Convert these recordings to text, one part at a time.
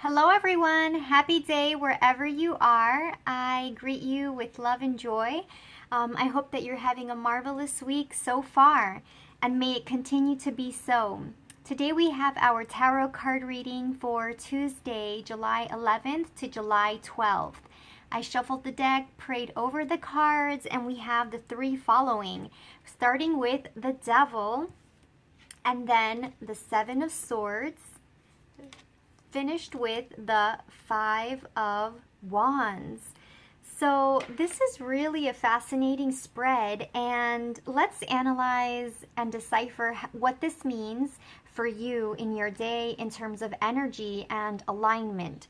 Hello, everyone. Happy day wherever you are. I greet you with love and joy. I hope that you're having a marvelous week so far, and may it continue to be so. Today we have our tarot card reading for Tuesday, July 11th to July 12th. I shuffled the deck, prayed over the cards, and we have the three following, starting with the Devil, and then the Seven of Swords, finished with the Five of Wands. So this is really a fascinating spread, and let's analyze and decipher what this means for you in your day in terms of energy and alignment.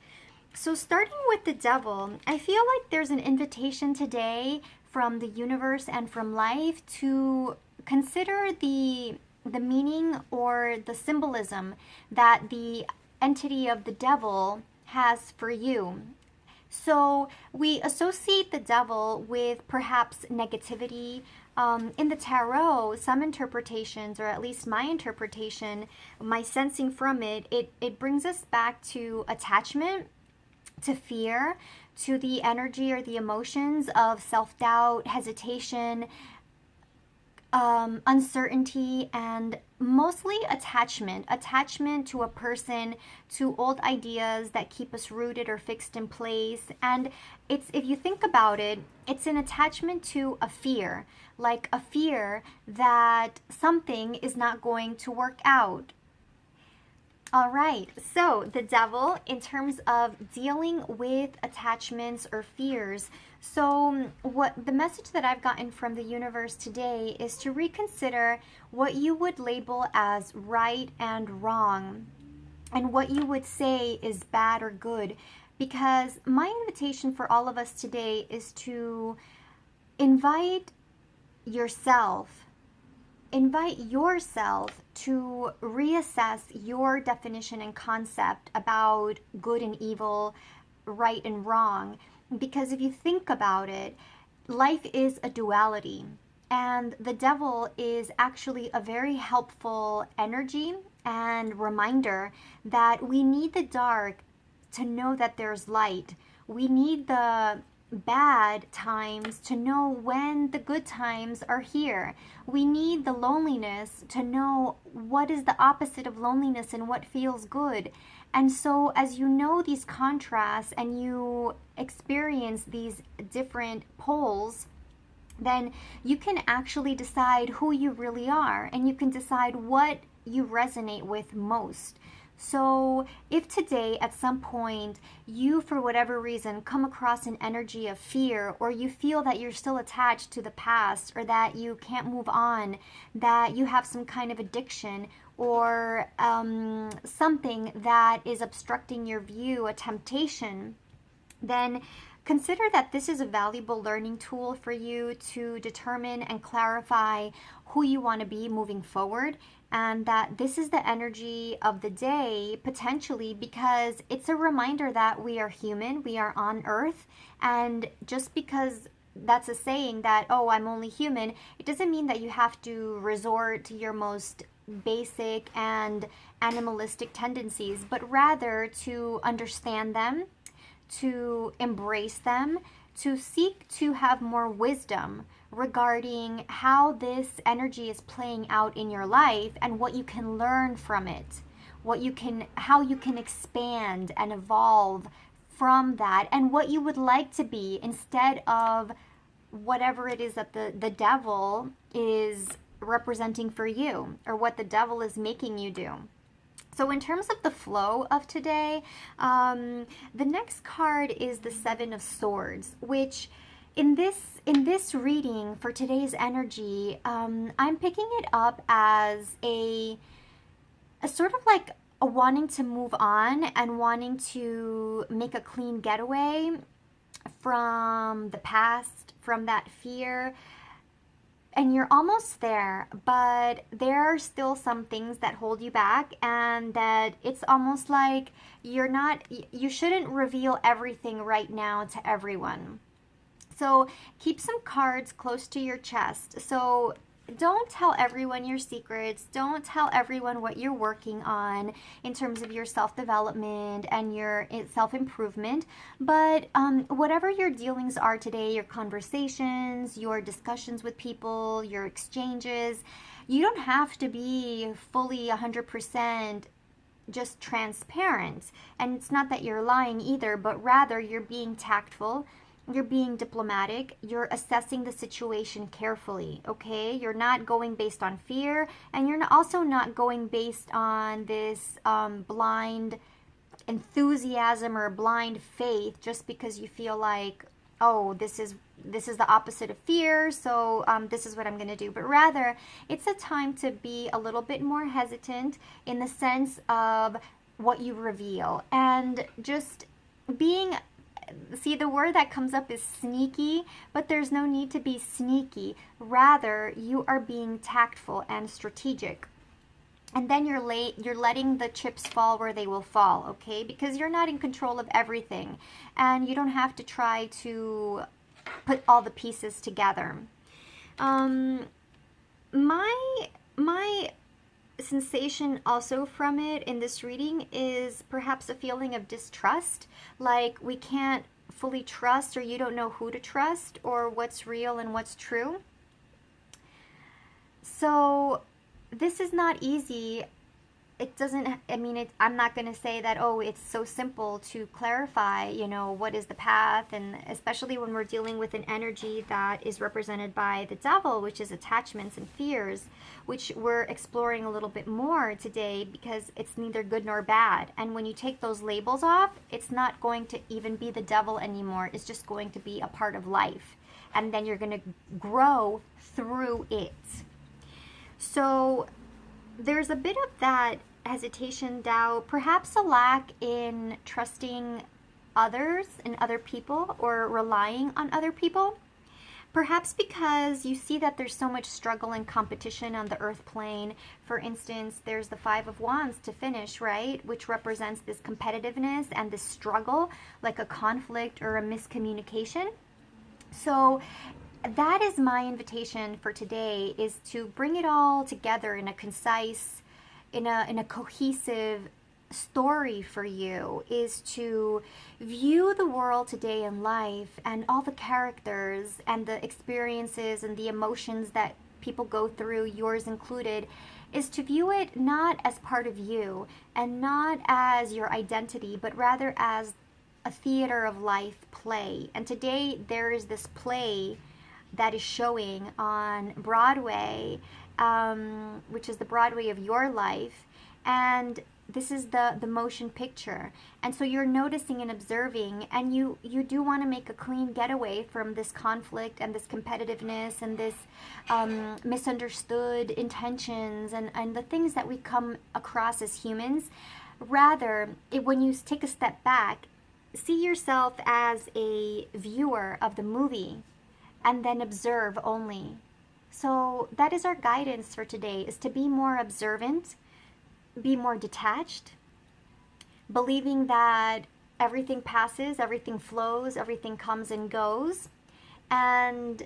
So starting with the Devil, I feel like there's an invitation today from the universe and from life to consider the meaning or the symbolism that the entity of the devil has for you. So we associate the devil with perhaps negativity. In the tarot, some interpretations, or at least my interpretation, my sensing from it brings us back to attachment, to fear, to the energy or the emotions of self-doubt, hesitation, uncertainty, and mostly attachment to a person, to old ideas that keep us rooted or fixed in place. And it's, if you think about it, it's an attachment to a fear, like a fear that something is not going to work out. All right, so the Devil, in terms of dealing with attachments or fears. So what the message that I've gotten from the universe today is to reconsider what you would label as right and wrong, and what you would say is bad or good. Because my invitation for all of us today is to invite yourself to reassess your definition and concept about good and evil, right and wrong. Because if you think about it, life is a duality, and the devil is actually a very helpful energy and reminder that we need the dark to know that there's light. We need the bad times to know when the good times are here. We need the loneliness to know what is the opposite of loneliness and what feels good. And so as you know these contrasts and you experience these different poles, then you can actually decide who you really are, and you can decide what you resonate with most. So if today at some point you, for whatever reason, come across an energy of fear, or you feel that you're still attached to the past, or that you can't move on, that you have some kind of addiction, or something that is obstructing your view, a temptation, then consider that this is a valuable learning tool for you to determine and clarify who you want to be moving forward, and that this is the energy of the day potentially, because it's a reminder that we are human, we are on earth, and just because that's a saying that, oh, I'm only human, it doesn't mean that you have to resort to your most basic and animalistic tendencies, but rather to understand them, to embrace them, to seek to have more wisdom regarding how this energy is playing out in your life, and what you can learn from it, how you can expand and evolve from that, and what you would like to be instead of whatever it is that the devil is representing for you, or what the devil is making you do. So in terms of the flow of today, the next card is the Seven of Swords, which in this reading for today's energy, I'm picking it up as a sort of like a wanting to move on and wanting to make a clean getaway from the past, from that fear. And you're almost there, but there are still some things that hold you back, and that it's almost like you shouldn't reveal everything right now to everyone. So keep some cards close to your chest. So don't tell everyone your secrets. Don't tell everyone what you're working on in terms of your self-development and your self-improvement. But whatever your dealings are today, your conversations, your discussions with people, your exchanges, you don't have to be fully 100% just transparent. And it's not that you're lying either, but rather you're being tactful, you're being diplomatic, you're assessing the situation carefully, okay? You're not going based on fear, and you're also not going based on this blind enthusiasm or blind faith just because you feel like, oh, this is the opposite of fear, so this is what I'm going to do. But rather, it's a time to be a little bit more hesitant in the sense of what you reveal, and just being, see, the word that comes up is sneaky, but there's no need to be sneaky. Rather, you are being tactful and strategic. And then you're letting the chips fall where they will fall, okay? Because you're not in control of everything, and you don't have to try to put all the pieces together. My sensation also from it in this reading is perhaps a feeling of distrust, like we can't fully trust, or you don't know who to trust, or what's real and what's true. So this is not easy. It doesn't, I mean, I'm not going to say that, oh, it's so simple to clarify, what is the path, and especially when we're dealing with an energy that is represented by the devil, which is attachments and fears, which we're exploring a little bit more today because it's neither good nor bad. And when you take those labels off, it's not going to even be the devil anymore. It's just going to be a part of life. And then you're going to grow through it. So there's a bit of that hesitation, doubt, perhaps a lack in trusting others and other people, or relying on other people. Perhaps because you see that there's so much struggle and competition on the earth plane. For instance, there's the Five of Wands to finish, right? Which represents this competitiveness and this struggle, like a conflict or a miscommunication. So that is my invitation for today, is to bring it all together in a concise, in a cohesive story for you, is to view the world today in life and all the characters and the experiences and the emotions that people go through, yours included, is to view it not as part of you and not as your identity, but rather as a theater of life play. And today there is this play that is showing on Broadway, which is the Broadway of your life, and this is the motion picture. And so you're noticing and observing, and you do want to make a clean getaway from this conflict and this competitiveness and this misunderstood intentions and the things that we come across as humans. Rather, when you take a step back, see yourself as a viewer of the movie, and then observe only. So that is our guidance for today, is to be more observant, be more detached, believing that everything passes, everything flows, everything comes and goes. And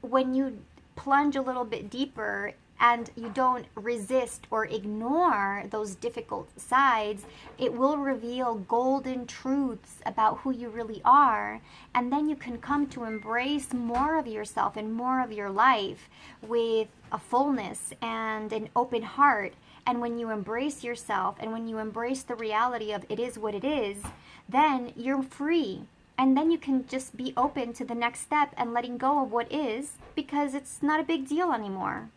when you plunge a little bit deeper and you don't resist or ignore those difficult sides, it will reveal golden truths about who you really are. And then you can come to embrace more of yourself and more of your life with a fullness and an open heart. And when you embrace yourself and when you embrace the reality of it is what it is, then you're free. And then you can just be open to the next step and letting go of what is, because it's not a big deal anymore.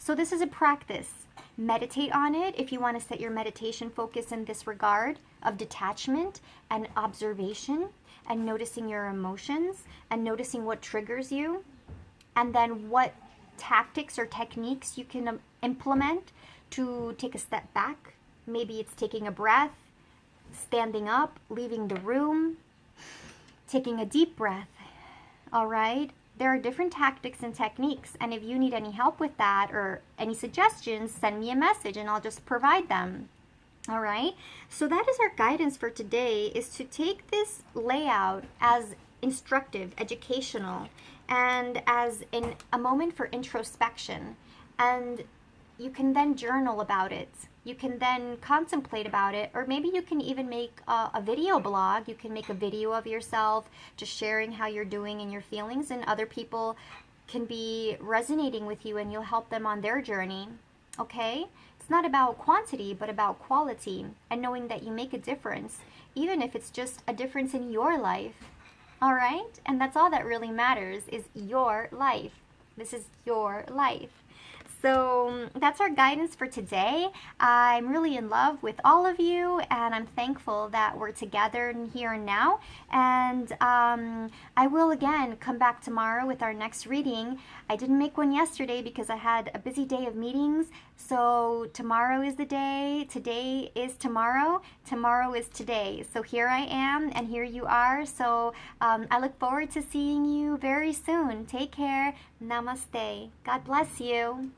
So this is a practice. Meditate on it if you want to set your meditation focus in this regard of detachment and observation and noticing your emotions and noticing what triggers you, and then what tactics or techniques you can implement to take a step back. Maybe it's taking a breath, standing up, leaving the room, taking a deep breath. All right? There are different tactics and techniques, and if you need any help with that or any suggestions, send me a message and I'll just provide them. All right? So that is our guidance for today, is to take this layout as instructive, educational, and as in a moment for introspection. And you can then journal about it. You can then contemplate about it, or maybe you can even make a video blog. You can make a video of yourself just sharing how you're doing and your feelings, and other people can be resonating with you and you'll help them on their journey. Okay? It's not about quantity, but about quality, and knowing that you make a difference, even if it's just a difference in your life. All right? And that's all that really matters, is your life. This is your life. So that's our guidance for today. I'm really in love with all of you, and I'm thankful that we're together here and now. And I will again come back tomorrow with our next reading. I didn't make one yesterday because I had a busy day of meetings. So tomorrow is the day. Today is tomorrow. Tomorrow is today. So here I am, and here you are. So I look forward to seeing you very soon. Take care. Namaste. God bless you.